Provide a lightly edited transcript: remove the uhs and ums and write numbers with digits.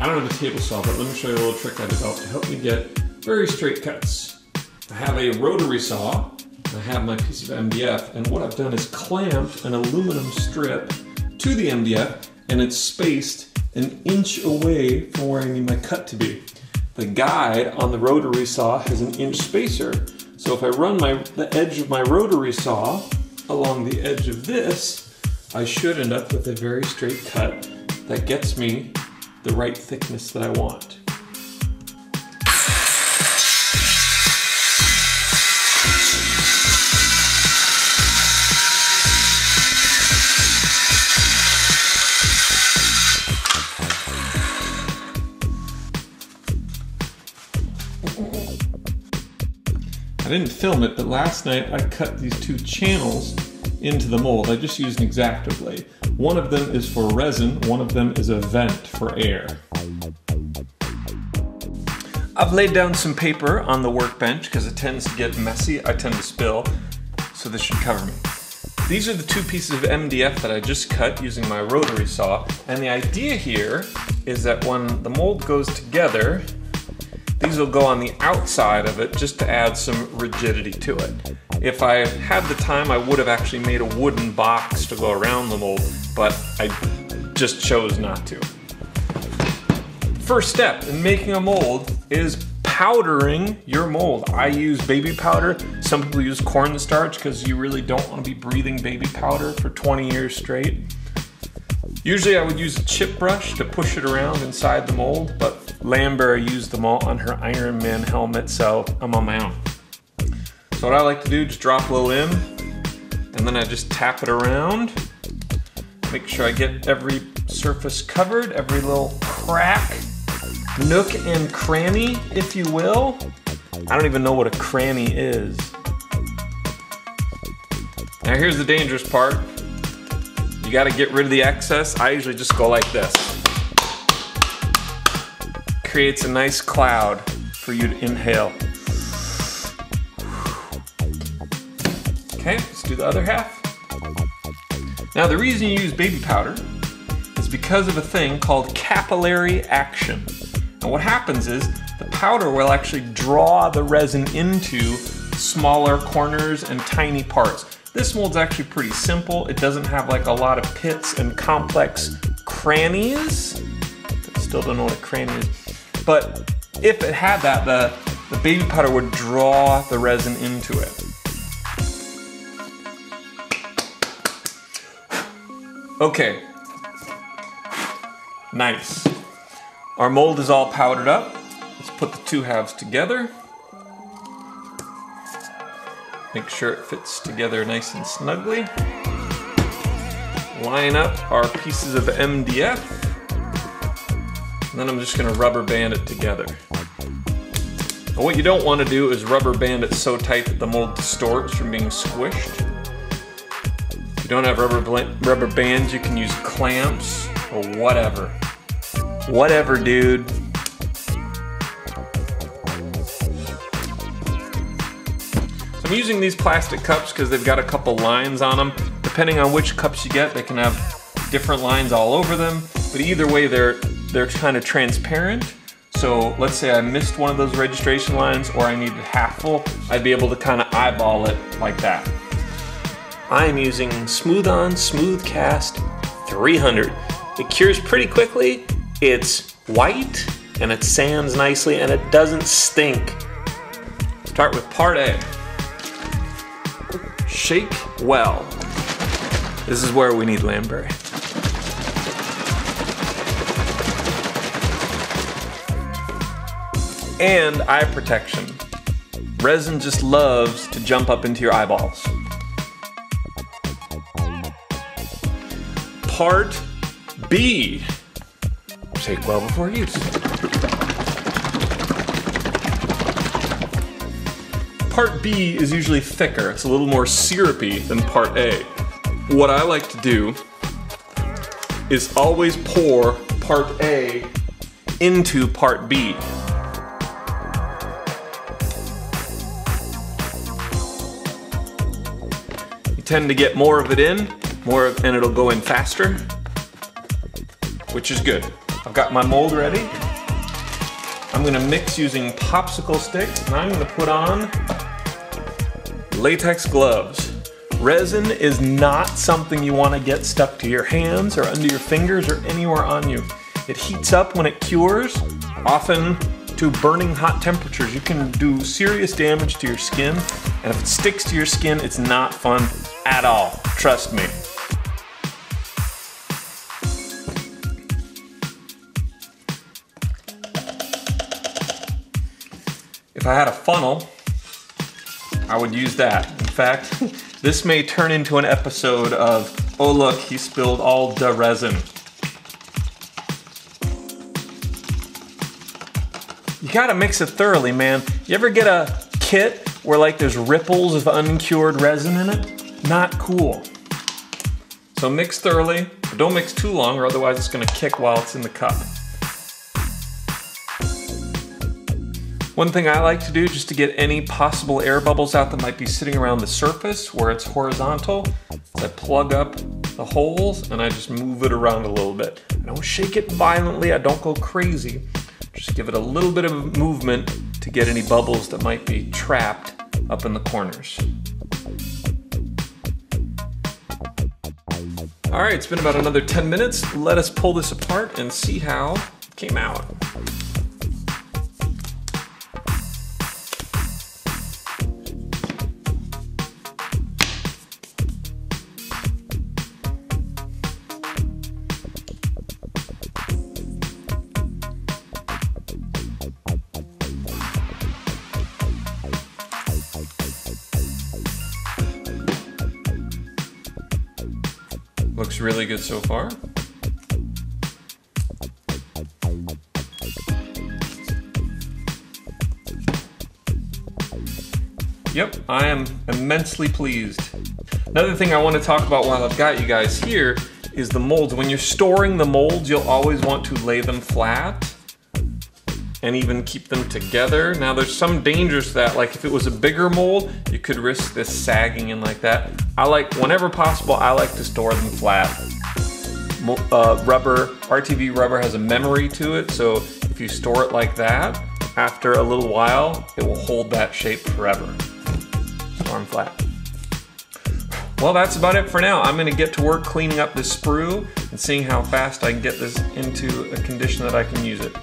I don't have a table saw, but let me show you a little trick I developed to help me get very straight cuts. I have a rotary saw, I have my piece of MDF, and what I've done is clamped an aluminum strip to the MDF, and it's spaced an inch away from where I need my cut to be. The guide on the rotary saw has an inch spacer, so if I run the edge of my rotary saw along the edge of this, I should end up with a very straight cut that gets me the right thickness that I want. I didn't film it, but last night I cut these two channels into the mold. I just used an X-Acto blade. One of them is for resin, one of them is a vent for air. I've laid down some paper on the workbench because it tends to get messy. I tend to spill, so this should cover me. These are the two pieces of MDF that I just cut using my rotary saw, and the idea here is that when the mold goes together, these will go on the outside of it just to add some rigidity to it. If I had the time, I would have actually made a wooden box to go around the mold, but I just chose not to. First step in making a mold is powdering your mold. I use baby powder. Some people use cornstarch because you really don't want to be breathing baby powder for 20 years straight. Usually I would use a chip brush to push it around inside the mold, but Lamberry used them all on her Iron Man helmet, so I'm on my own. So what I like to do, just drop a little in, and then I just tap it around. Make sure I get every surface covered, every little crack, nook and cranny, if you will. I don't even know what a cranny is. Now here's the dangerous part. You gotta get rid of the excess. I usually just go like this. Creates a nice cloud for you to inhale. Okay, let's do the other half. Now the reason you use baby powder is because of a thing called capillary action. And what happens is the powder will actually draw the resin into smaller corners and tiny parts. This mold's actually pretty simple. It doesn't have like a lot of pits and complex crannies. I still don't know what a cranny is. But if it had that, the baby powder would draw the resin into it. Okay. Nice. Our mold is all powdered up. Let's put the two halves together. Make sure it fits together nice and snugly. Line up our pieces of MDF. And then I'm just gonna rubber band it together. And what you don't want to do is rubber band it so tight that the mold distorts from being squished. If you don't have rubber bands, you can use clamps or whatever. Whatever, dude. I'm using these plastic cups because they've got a couple lines on them. Depending on which cups you get, they can have different lines all over them. But either way, they're kind of transparent. So let's say I missed one of those registration lines or I needed half full, I'd be able to kind of eyeball it like that. I'm using Smooth On Smooth Cast 300. It cures pretty quickly, it's white, and it sands nicely, and it doesn't stink. Start with part A. Shake well. This is where we need Lamberry. And eye protection. Resin just loves to jump up into your eyeballs. Part B. Shake well before use. Part B is usually thicker. It's a little more syrupy than part A. What I like to do is always pour part A into part B. You tend to get more of it in, and it'll go in faster, which is good. I've got my mold ready. I'm gonna mix using popsicle sticks, and I'm gonna put on latex gloves. Resin is not something you wanna get stuck to your hands or under your fingers or anywhere on you. It heats up when it cures, often to burning hot temperatures. You can do serious damage to your skin, and if it sticks to your skin, it's not fun at all. Trust me. If I had a funnel, I would use that. In fact, this may turn into an episode of, oh look, he spilled all the resin. You gotta mix it thoroughly, man. You ever get a kit where like there's ripples of uncured resin in it? Not cool. So mix thoroughly, but don't mix too long or otherwise it's gonna kick while it's in the cup. One thing I like to do just to get any possible air bubbles out that might be sitting around the surface where it's horizontal is I plug up the holes and I just move it around a little bit. I don't shake it violently, I don't go crazy. Just give it a little bit of movement to get any bubbles that might be trapped up in the corners. All right, it's been about another 10 minutes. Let us pull this apart and see how it came out. Looks really good so far. Yep, I am immensely pleased. Another thing I want to talk about while I've got you guys here is the molds. When you're storing the molds, you'll always want to lay them flat and even keep them together. Now there's some dangers to that, like if it was a bigger mold, you could risk this sagging in like that. Whenever possible, I like to store them flat. RTV rubber has a memory to it, so if you store it like that, after a little while, it will hold that shape forever. Store them flat. Well, that's about it for now. I'm gonna get to work cleaning up this sprue and seeing how fast I can get this into a condition that I can use it.